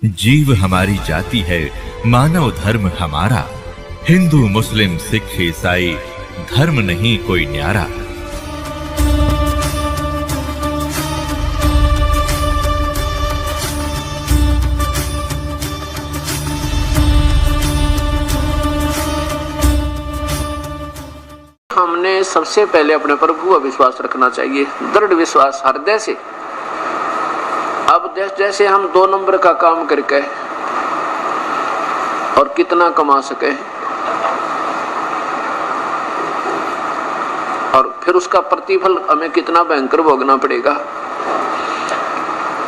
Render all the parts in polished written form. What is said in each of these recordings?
जीव हमारी जाति है, मानव धर्म हमारा। हिंदू मुस्लिम सिख ईसाई धर्म नहीं कोई न्यारा। हमने सबसे पहले अपने प्रभु का विश्वास रखना चाहिए, दृढ़ विश्वास हृदय से। अब जैसे हम 2 नंबर का काम करके और कितना कमा सके और फिर उसका प्रतिफल हमें कितना भयंकर भोगना पड़ेगा।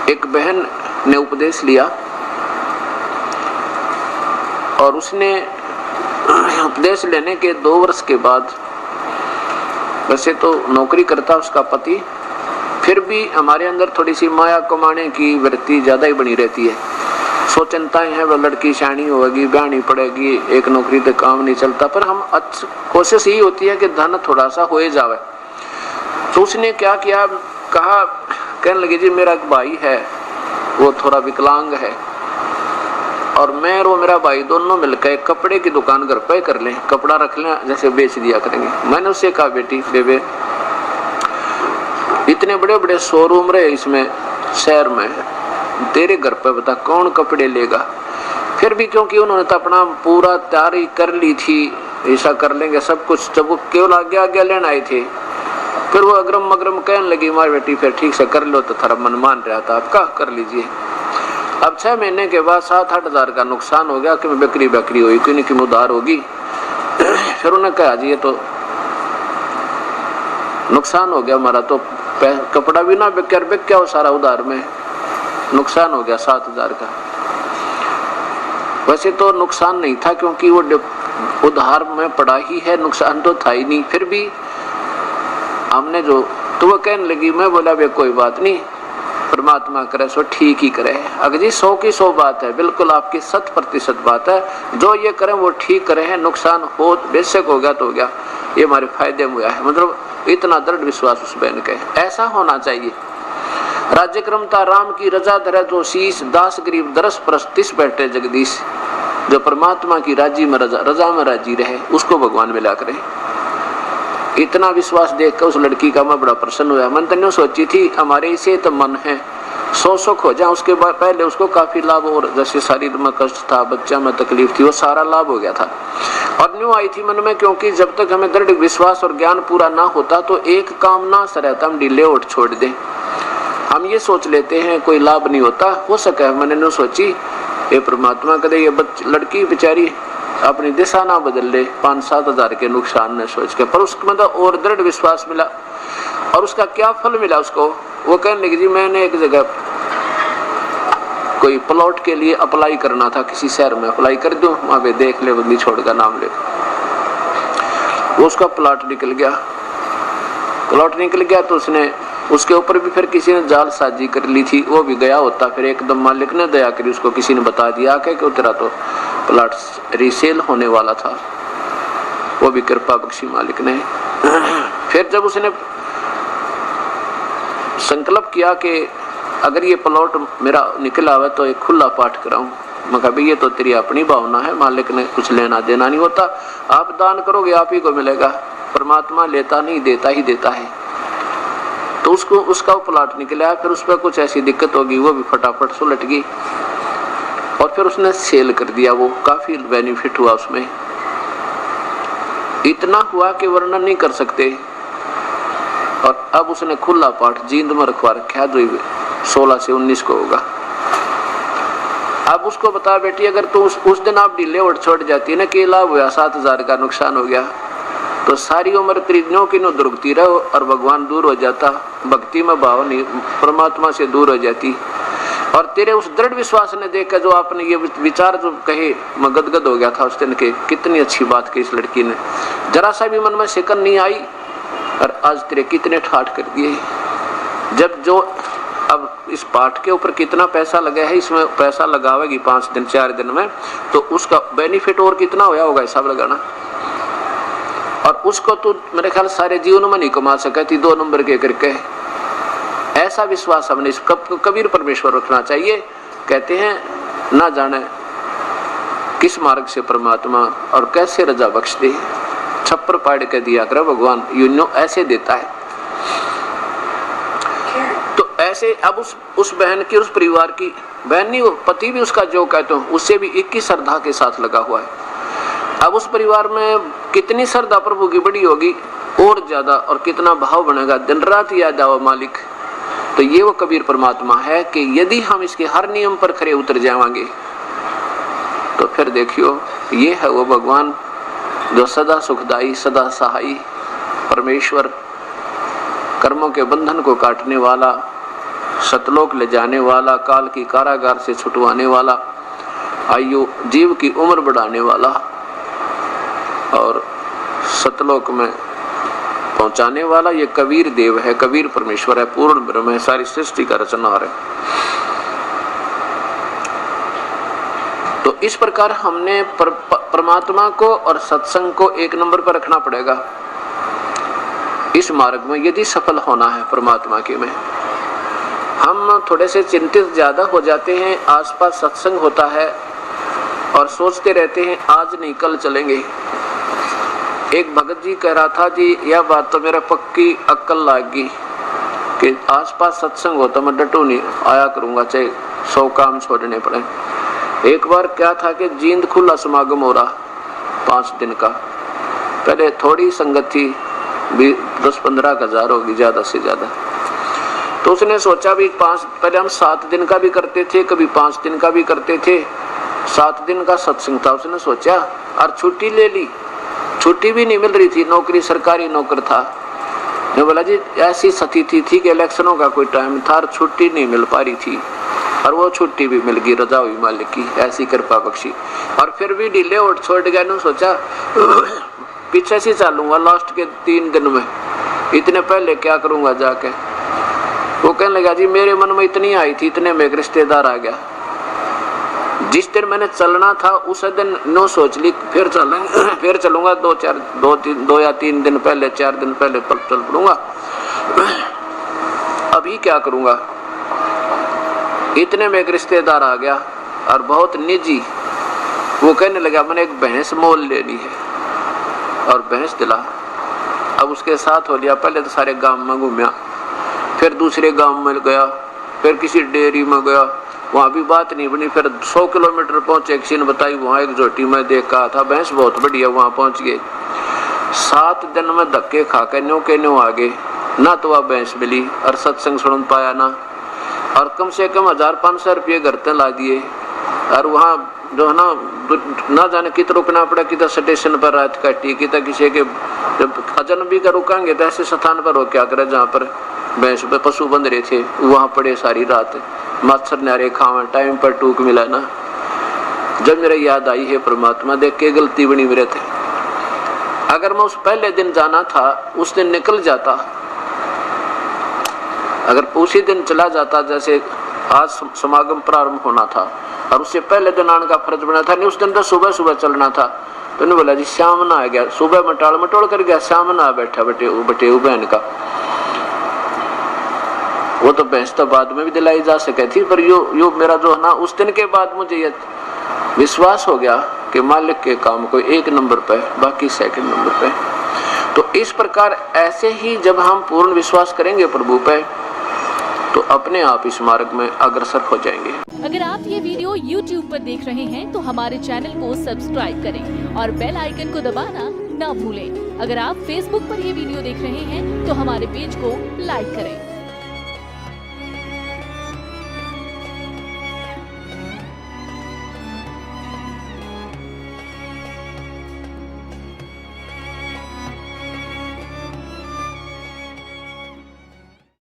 एक बहन ने उपदेश लिया और उसने उपदेश लेने के 2 वर्ष के बाद, वैसे तो नौकरी करता उसका पति, फिर भी हमारे अंदर थोड़ी सी माया कमाने की वृत्ति ज्यादा ही बनी रहती है। सोचनताएं हैं, वह लड़की शानी होगी, ब्याहनी पड़ेगी, एक नौकरी तो काम नहीं चलता, पर हम कोशिश यही होती है कि धन थोड़ा सा हो जावे। तो उसने क्या किया, कहा, कहने लगी जी मेरा एक भाई है, वो थोड़ा विकलांग है और मैं और वो मेरा भाई दोनों मिलकर एक कपड़े की दुकान घर पे कर लें, कपड़ा रख लें, जैसे बेच दिया करेंगे। मैंने उससे कहा बेटी बेबे, इतने बड़े बड़े शोरूम रहे इसमें शहर में, तेरे घर पे बता कौन कपड़े लेगा। फिर भी क्योंकि उन्होंने तो अपना पूरा तैयारी कर ली थी, ऐसा कर लेंगे सब कुछ, जब वो केवल आगे लेने आए थे, फिर वो अग्रम मग्रम कहने लगी मारी बेटी फिर ठीक से कर लो, तो थोड़ा मन मान रहा था, आपका कर लीजिए। अब 6 महीने के बाद 7-8 हज़ार का नुकसान हो गया कि मैं बकरी हुई, क्यों नहीं उधार होगी। फिर उन्होंने कहा जी ये तो नुकसान हो गया हमारा, तो कपड़ा भी ना बिक क्या हो सारा उधार में, नुकसान हो गया 7,000 का। वैसे तो नुकसान नहीं था क्योंकि वो उधार में पड़ा ही है, नुकसान तो था ही नहीं। फिर भी हमने जो, तो वो कहने लगी, मैं बोला वे कोई बात नहीं, परमात्मा करे सो ठीक ही करे। अगर जी 100 की 100 बात है, बिल्कुल आपकी 100% बात है, जो ये करें वो ठीक करे हैं, नुकसान हो बेशक हो गया तो हो गया, ये हमारे फायदे में हुआ है। मतलब इतना दृढ़ विश्वास उस बहन के, ऐसा होना चाहिए। राज्य क्रमता राम की रजा धरे जो शीश, दास गरीब दरस परस तिस बैठे जगदीश। जो परमात्मा की राजी में रजा में राजी रहे, उसको भगवान मिला करे। इतना विश्वास देखकर उस लड़की का मैं बड़ा प्रसन्न हुआ। मन तो सोची थी हमारे इसे तो मन है 100 सुख हो जाए, उसके बाद पहले उसको काफी लाभ, और जैसे शरीर में कष्ट था, बच्चा में तकलीफ थी, वो सारा लाभ हो गया था। और न्यू आई थी मन में, क्योंकि जब तक हमें दृढ़ विश्वास और ज्ञान पूरा ना होता तो एक काम ना सरता हम डिले उठ छोड़ दें। हम ये सोच लेते हैं कोई लाभ नहीं होता, हो सके मैंने न सोची ये परमात्मा कदे ये लड़की बेचारी अपनी दिशा ना बदल ले 5-7 हज़ार के नुकसान ने सोच के, पर उसको मतलब और दृढ़ विश्वास मिला। और उसका क्या फल मिला उसको, वो कहने लगी जी मैंने एक जगह कोई प्लॉट के लिए अप्लाई करना था, किसी शहर में अप्लाई कर दूं, वहां पे देख ले, बदली छोड़ का नाम ले। वो उसका प्लॉट निकल गया तो उसने उसके ऊपर भी फिर किसी ने जालसाजी कर ली थी, वो भी गया होता, फिर एकदम मालिक ने दया करी, उसको किसी ने बता दिया कि तेरा तो प्लॉट रीसेल होने वाला था, वो भी कृपा बख्शी मालिक ने। फिर जब उसने संकल्प किया कि अगर ये प्लॉट मेरा निकला हुआ तो एक खुला पाठ कराऊं, मैं कहा ये तो तेरी अपनी भावना है, मालिक ने कुछ लेना देना नहीं होता, आप दान करोगे आप ही को मिलेगा, परमात्मा लेता नहीं देता ही देता है। तो उसका प्लॉट निकला, फिर उस पर कुछ ऐसी दिक्कत होगी, वो भी फटाफट सुलट गई और फिर उसने सेल कर दिया, वो काफी बेनिफिट हुआ उसमें, इतना हुआ कि वर्णन नहीं कर सकते। और अब उसने खुला पाठ जींद में रखवा रखा, जो 16 से 19 को होगा। अब उसको बता बेटी अगर तू उस दिन आप ढीले उठ छोड़ जाती है ना, कि लाभ हुआ 7,000 का नुकसान हो गया, तो सारी उम्र त्रिज्ञों की नो दुर्गती रहो और भगवान दूर हो जाता, भक्ति में भाव नहीं, परमात्मा से दूर हो जाती। और तेरे उस दृढ़ विश्वास ने देखकर जो आपने ये विचार जो कहे, मैं गदगद हो गया था उस दिन के, कितनी अच्छी बात की इस लड़की ने, जरा सा भी मन में शिकन नहीं आई, और आज तेरे कितने ठाठ कर दिए। जब जो अब इस पाठ के ऊपर कितना पैसा लगा है, इसमें पैसा लगावेगी 5 दिन 4 दिन में, तो उसका बेनिफिट और कितना होया होगा हिसाब लगाना। और उसको तो मेरे ख्याल सारे जीवन में नहीं कमा सका थी 2 नंबर के करके। ऐसा विश्वास हमने इस कबीर परमेश्वर रखना चाहिए। कहते हैं ना जाने किस मार्ग से परमात्मा और कैसे रजा बख्श दे, छप्पर पाड़ के दिया कर भगवान, यूनो ऐसे देता है। तो ऐसे अब उस बहन की, उस परिवार की, बहन नहीं वो पति भी उसका जो कहते हो उससे भी 21 श्रद्धा के साथ लगा हुआ है। अब उस परिवार में कितनी श्रद्धा प्रभु की बड़ी होगी और ज्यादा, और कितना भाव बनेगा, दिन रात याद आओ मालिक। तो ये वो कबीर परमात्मा है कि यदि हम इसके हर नियम पर खरे उतर जाएंगे तो फिर देखियो ये है वो भगवान जो सदा सुखदाई, सदा सहाई परमेश्वर, कर्मों के बंधन को काटने वाला, सतलोक ले जाने वाला, काल की कारागार से छुटवाने वाला, आयु जीव की उम्र बढ़ाने वाला और सतलोक में पहुंचाने वाला, ये कबीर देव है, कबीर परमेश्वर है, पूर्ण ब्रह्म है, सारी सृष्टि का रचनहार है। तो इस प्रकार हमने परमात्मा को और सत्संग को एक नंबर पर रखना पड़ेगा इस मार्ग में, यदि सफल होना है परमात्मा के में। हम थोड़े से चिंतित ज्यादा हो जाते हैं, आसपास सत्संग होता है और सोचते रहते हैं आज नहीं कल चलेंगे। एक भगत जी कह रहा था जी यह बात तो मेरा पक्की अक्ल लागी कि आसपास सत्संग होता मैं डटू नहीं आया करूंगा, चाहे 100 काम छोड़ने पड़े। एक बार क्या था कि जींद खुला समागम हो रहा 5 दिन का, पहले थोड़ी संगत थी, 10-15 हजार होगी ज्यादा से ज्यादा। तो उसने सोचा भी पहले हम 7 दिन का भी करते थे, कभी 5 दिन का भी करते थे, 7 दिन का सत्संग था। उसने सोचा और छुट्टी ले ली, छुट्टी भी नहीं मिल रही थी, नौकरी सरकारी नौकर था। मैं बोला जी ऐसी स्थिति थी कि इलेक्शनों का कोई टाइम था और छुट्टी नहीं मिल पा रही थी, और वो छुट्टी भी मिल गई, रजा हुई मालिक की, ऐसी कृपा बख्शी। और फिर भी ढीले उठ छोड़ गया, ने सोचा पीछे से चलूंगा लास्ट के 3 दिन में, इतने पहले क्या करूंगा जाके। वो कहने लगा जी मेरे मन में इतनी आई थी, इतने में एक रिश्तेदार आ गया, जिस दिन मैंने चलना था उस दिन नो सोच ली फिर चलेंगे, फिर चलूंगा 2 या 3 दिन पहले, 4 दिन पहले चल पड़ूंगा, अभी क्या करूंगा। इतने में एक रिश्तेदार आ गया और बहुत निजी, वो कहने लगा मैंने एक भैंस मोल लेनी है और भैंस दिला। अब उसके साथ हो लिया, पहले तो सारे गांव में घूमया, फिर दूसरे गांव में गया, फिर किसी डेयरी में गया, वहाँ भी बात नहीं बनी, फिर 100 किलोमीटर पहुंचे, किसी ने बताई वहाँ एक जोटी में देखा था भैंस बहुत बढ़िया, वहाँ पहुंच गए। 7 दिन में धक्के खा के न्यू के न्यू आगे, ना तो वह भैंस मिली और सत्संग सुन पाया ना, और कम से कम 1000-500 रुपये घर तक ला दिए। और वहाँ जो है ना जाने कित रुकना पड़ा, कितना स्टेशन पर रात काटी, कितना किसी के अजनबी का रुकाएंगे तो ऐसे स्थान पर हो क्या करे जहाँ पर भैंस पे पशु बंध रहे थे, वहाँ पड़े सारी रात, मच्छर नारे खावा, टाइम पर टूक मिला ना। जब मेरे याद आई है परमात्मा देख के गलती बनी मेरे थे, अगर मैं उस पहले दिन जाना था उस दिन निकल जाता, अगर उसी दिन चला जाता, जैसे आज समागम प्रारंभ होना था और उससे पहले दिन आने का फर्ज बना था, नहीं उस दिन तो सुबह सुबह चलना था। तो उन्होंने बोला जी शाम ना आ गया, सुबह मटोड़ कर गया, शाम ना बैठा बटे बहन का। वो तो भैंस तो बाद में भी दिलाई जा सके थी, पर यो मेरा जो है ना उस दिन के बाद मुझे ये विश्वास हो गया कि मालिक के काम को 1 नंबर पे, बाकी 2nd नंबर पे। तो इस प्रकार ऐसे ही जब हम पूर्ण विश्वास करेंगे प्रभु पे तो अपने आप इस मार्ग में अग्रसर हो जाएंगे। अगर आप ये वीडियो YouTube पर देख रहे हैं तो हमारे चैनल को सब्सक्राइब करें और बेल आइकन को दबाना ना भूलें। अगर आप Facebook पर ये वीडियो देख रहे हैं तो हमारे पेज को लाइक करें।